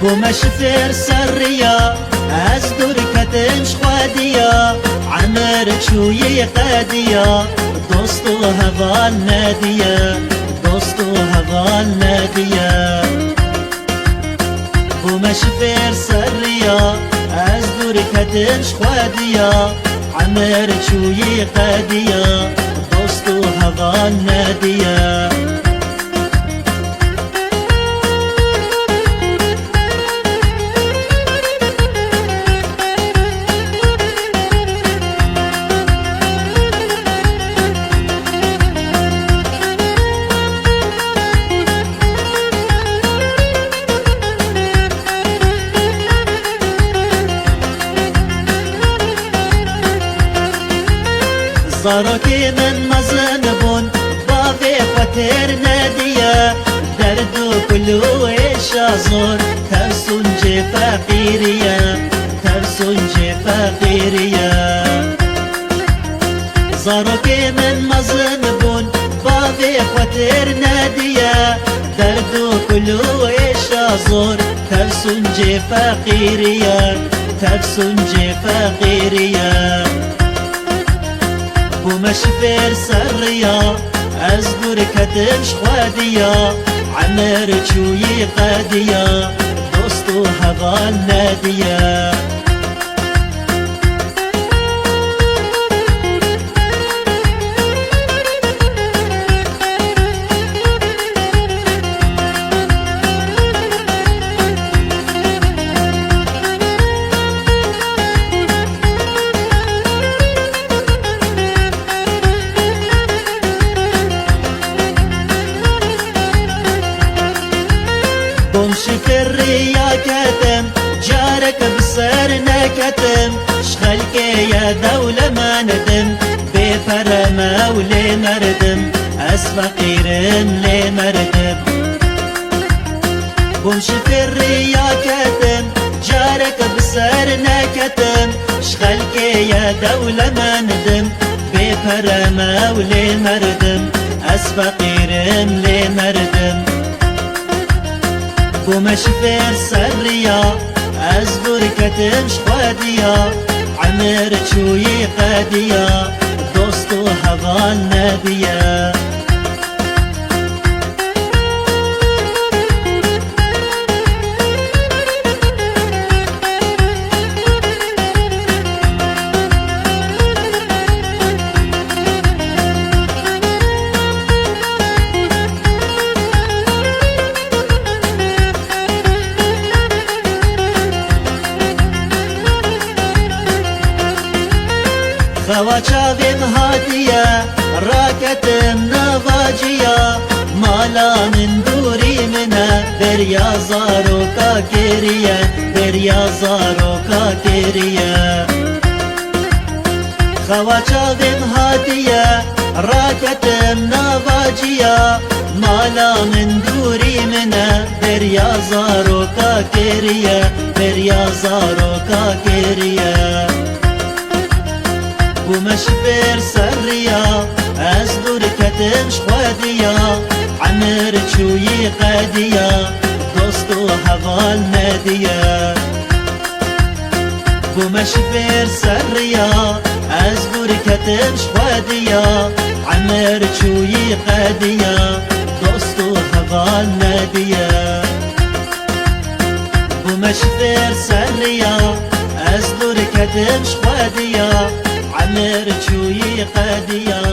ومشفر سريا أزدر كتمش خاديا عمر شوي قاديا دوستو هفال ناديا دوستو هفال ناديا ومشفر سريا أزدر كتمش خاديا عمر شوي قاديا دوستو هفال ناديا زاركي من مزنبون بافي فتر نادية دردو كله إشازور ترسون جي فقيرية ترسون جي فقيرية زاركي من مزنبون بافي فتر نادية دردو كله إشازور ترسون جي فقيرية ترسون جي فقيرية ومشفر سريا أزدر كتمش خاديا عمر شوي قاديا دوستو هفال ناديا شفر يا كتم جارك بصر نكتم شخلك يا دولة ما ندم بفرما ولي مردم أسفقيرم لي مردم شفر يا كتم جارك بصر نكتم شخلك يا دولة ما ندم بفرما ولي مردم أسفقيرم لي مردم ومشفر سريا أزدر كتمش خاديا عمر شوي قاديا دوستو هفال ناديا خواچاویم هاتیه راکتم نواجیه مالا من دوری منه دریا زارو کا کریه دریا زارو کا کریه خواچاویم هاتیه راکتم نواجیه مالا من دوری منه دریا زارو کا کریه دریا زارو کا کریه ومشفر سريا أزدر كتمش خاديا عمر شوي قاديا دوستو هفال ناديا ومشفر سريا أزدر كتمش خاديا عمر شوي قاديا دوستو هفال ناديا ومشفر سريا أزدر كتمش خاديا عمر شوي قاديا